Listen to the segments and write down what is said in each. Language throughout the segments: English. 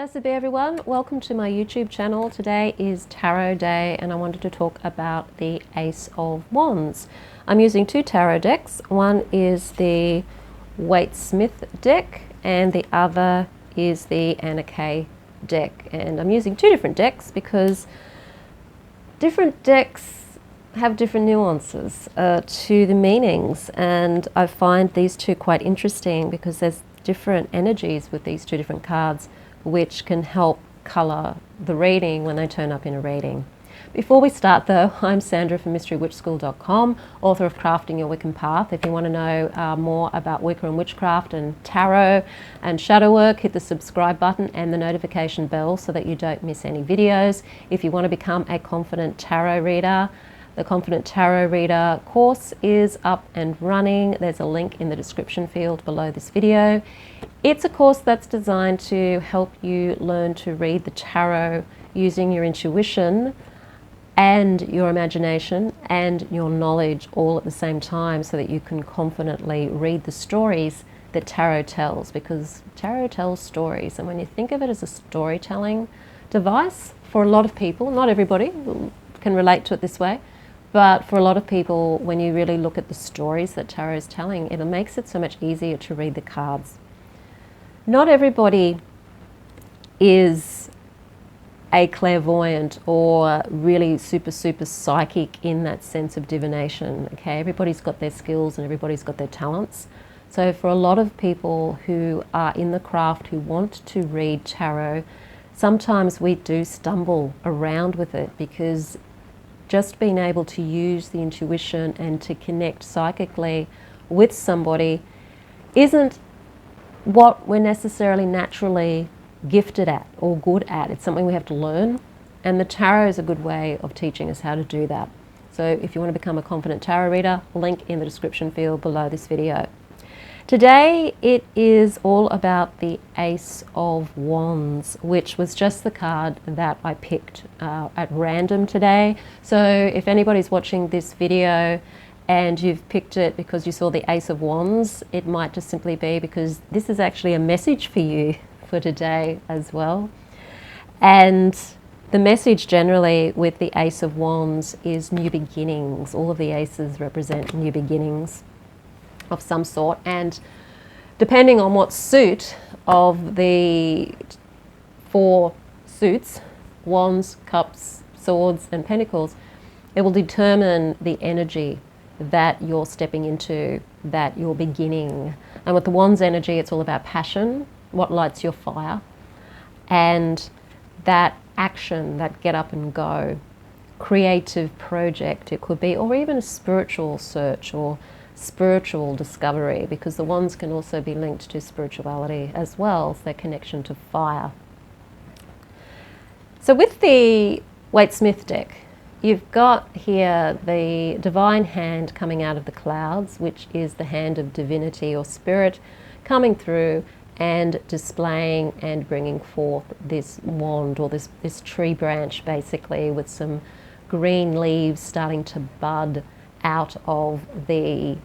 Blessed be everyone. Welcome to my YouTube channel. Today is Tarot Day and I wanted to talk about the Ace of Wands. I'm using two tarot decks. One is the Waite Smith deck and the other is the Anna Kay deck. And I'm using two different decks because different decks have different nuances to the meanings, and I find these two quite interesting because there's different energies with these two different cards which can help colour the reading when they turn up in a reading. Before we start though, I'm Sandra from mysterywitchschool.com, author of Crafting Your Wiccan Path. If you want to know more about Wicca and witchcraft and tarot and shadow work, hit the subscribe button and the notification bell so that you don't miss any videos. If you want to become a confident tarot reader, the Confident Tarot Reader course is up and running. There's a link in the description field below this video. It's a course that's designed to help you learn to read the tarot using your intuition and your imagination and your knowledge all at the same time so that you can confidently read the stories that tarot tells, because tarot tells stories. And when you think of it as a storytelling device, for a lot of people, not everybody can relate to it this way, but for a lot of people, when you really look at the stories that tarot is telling, it makes it so much easier to read the cards. Not everybody is a clairvoyant or really super psychic in that sense of divination. Okay, everybody's got their skills and everybody's got their talents. So for a lot of people who are in the craft who want to read tarot, sometimes we do stumble around with it because just being able to use the intuition and to connect psychically with somebody isn't what we're necessarily naturally gifted at or good at. It's something we have to learn, and the tarot is a good way of teaching us how to do that. So if you want to become a confident tarot reader, link in the description field below this video. Today it is all about the Ace of Wands, which was just the card that I picked at random today. So if anybody's watching this video and you've picked it because you saw the Ace of Wands, it might just simply be because this is actually a message for you for today as well. And the message generally with the Ace of Wands is new beginnings. All of the aces represent new beginnings of some sort, and depending on what suit of the four suits, wands, cups, swords and pentacles, it will determine the energy that you're stepping into, that you're beginning. And with the wands energy, it's all about passion, what lights your fire, and that action, that get up and go, creative project it could be, or even a spiritual search or spiritual discovery, because the wands can also be linked to spirituality as well, as their connection to fire. So with the Waite Smith deck, you've got here the divine hand coming out of the clouds, which is the hand of divinity or spirit coming through and displaying and bringing forth this wand, or this tree branch basically, with some green leaves starting to bud out of the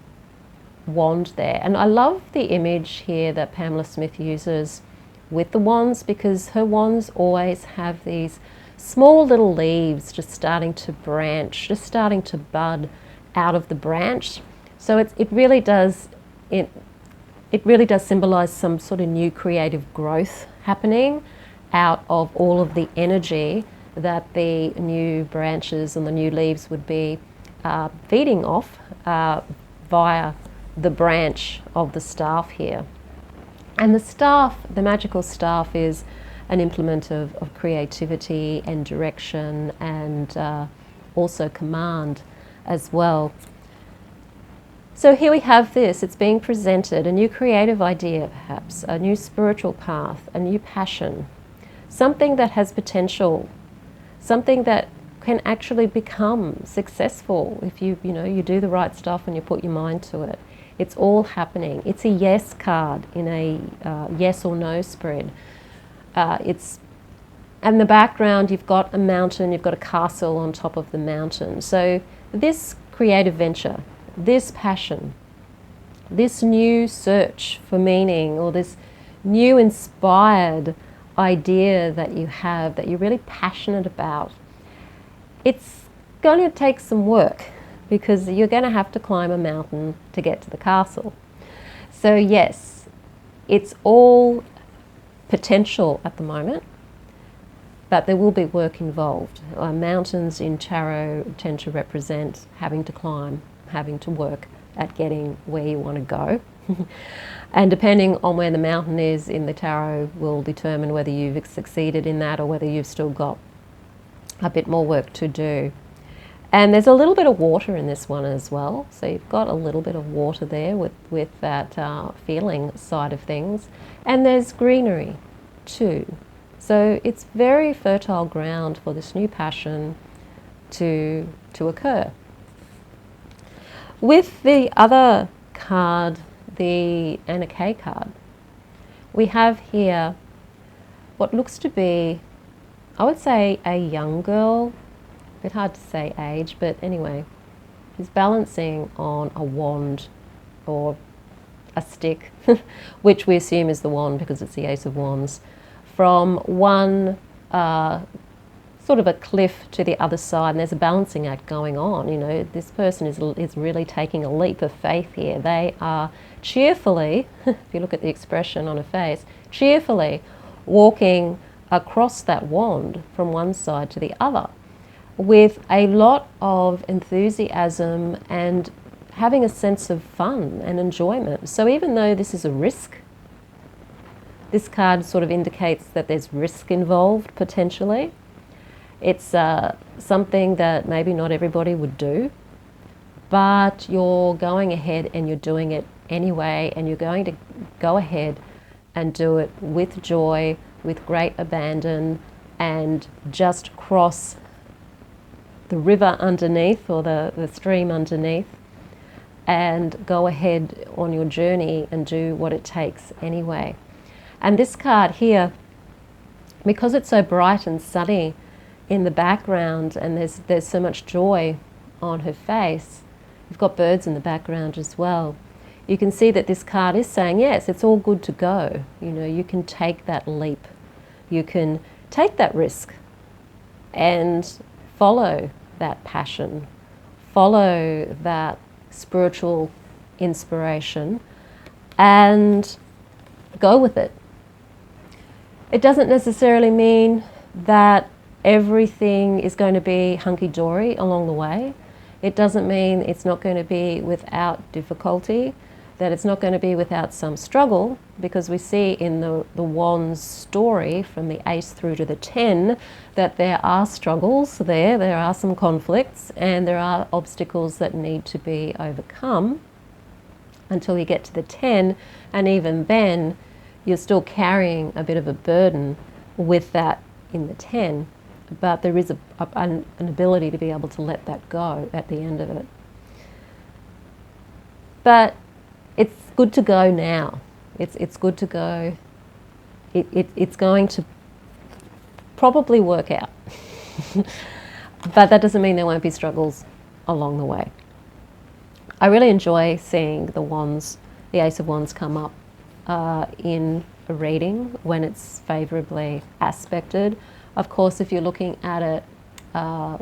wand there. And I love the image here that Pamela Smith uses with the wands, because her wands always have these small little leaves just starting to branch, just starting to bud out of the branch. So it really does symbolize some sort of new creative growth happening out of all of the energy that the new branches and the new leaves would be feeding off via the branch of the staff here. And the staff, the magical staff, is an implement of creativity and direction, and also command as well. So here we have this, it's being presented, a new creative idea perhaps, a new spiritual path, a new passion, something that has potential, something that can actually become successful if you do the right stuff and you put your mind to it. It's all happening. It's a yes card in a yes or no spread. And the background, you've got a mountain, you've got a castle on top of the mountain. So this creative venture, this passion, this new search for meaning, or this new inspired idea that you have that you're really passionate about, it's going to take some work because you're going to have to climb a mountain to get to the castle. So yes, it's all potential at the moment, but there will be work involved. Mountains in tarot tend to represent having to climb, having to work at getting where you want to go. And depending on where the mountain is in the tarot will determine whether you've succeeded in that or whether you've still got a bit more work to do. And there's a little bit of water in this one as well. So you've got a little bit of water there with that feeling side of things. And there's greenery too. So it's very fertile ground for this new passion to occur. With the other card, the Anarchy card, we have here what looks to be, I would say, a young girl. A bit hard to say age, but anyway, she's balancing on a wand or a stick, which we assume is the wand because it's the Ace of Wands, from one sort of a cliff to the other side, and there's a balancing act going on. You know, this person is really taking a leap of faith here. They are cheerfully, if you look at the expression on her face, cheerfully walking across that wand from one side to the other with a lot of enthusiasm and having a sense of fun and enjoyment. So even though this is a risk, this card sort of indicates that there's risk involved potentially. It's something that maybe not everybody would do, but you're going ahead and you're doing it anyway, and you're going to go ahead and do it with joy, with great abandon, and just cross the river underneath or the stream underneath and go ahead on your journey and do what it takes anyway. And this card here, because it's so bright and sunny in the background and there's so much joy on her face, you've got birds in the background as well. You can see that this card is saying, yes, it's all good to go. You know, you can take that leap. You can take that risk and follow that passion, follow that spiritual inspiration and go with it. It doesn't necessarily mean that everything is going to be hunky-dory along the way. It doesn't mean it's not going to be without difficulty, that it's not going to be without some struggle, because we see in the Wands story from the Ace through to the 10 that there are struggles there are some conflicts, and there are obstacles that need to be overcome until you get to the 10, and even then you're still carrying a bit of a burden with that in the 10, but there is an ability to be able to let that go at the end of it. But it's good to go now. It's good to go. It's going to probably work out. But that doesn't mean there won't be struggles along the way. I really enjoy seeing the wands, the Ace of Wands come up in a reading when it's favourably aspected. Of course, if you're looking at it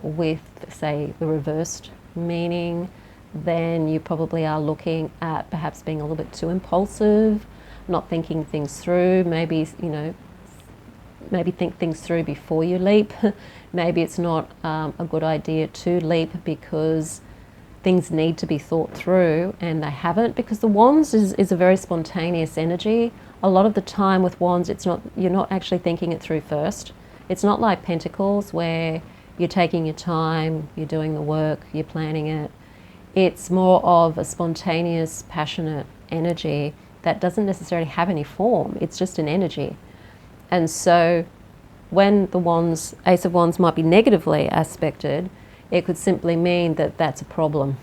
with, say, the reversed meaning, then you probably are looking at perhaps being a little bit too impulsive, not thinking things through, maybe, you know, maybe think things through before you leap. Maybe it's not a good idea to leap because things need to be thought through and they haven't, because the wands is a very spontaneous energy. A lot of the time with wands, it's not, you're not actually thinking it through first. It's not like pentacles where you're taking your time, you're doing the work, you're planning it. It's more of a spontaneous, passionate energy that doesn't necessarily have any form. It's just an energy. And so when the wands, Ace of Wands might be negatively aspected, it could simply mean that that's a problem.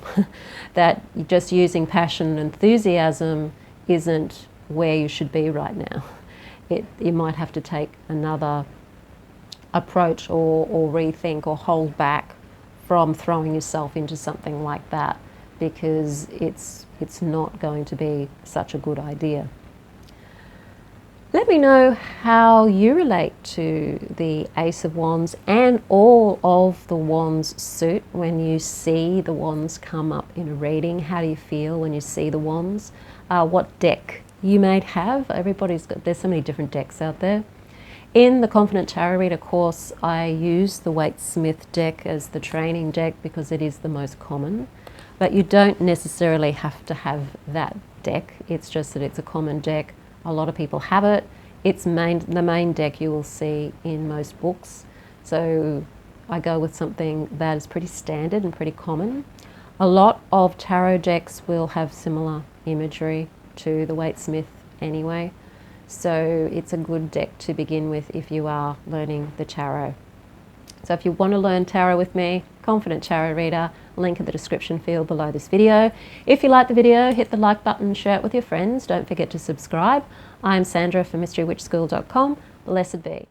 That just using passion and enthusiasm isn't where you should be right now. You might have to take another approach or rethink or hold back from throwing yourself into something like that, because it's not going to be such a good idea. Let me know how you relate to the Ace of Wands and all of the Wands suit when you see the Wands come up in a reading. How do you feel when you see the Wands? What deck you may have. There's so many different decks out there. In the Confident Tarot Reader course, I use the Waite deck as the training deck because it is the most common. But you don't necessarily have to have that deck. It's just that it's a common deck. A lot of people have it. It's the main deck you will see in most books. So I go with something that is pretty standard and pretty common. A lot of tarot decks will have similar imagery to the Waite anyway. So it's a good deck to begin with if you are learning the tarot. So if you want to learn tarot with me, Confident Tarot Reader, link in the description field below this video. If you like the video, hit the like button, share it with your friends. Don't forget to subscribe. I'm Sandra from mysterywitchschool.com. Blessed be.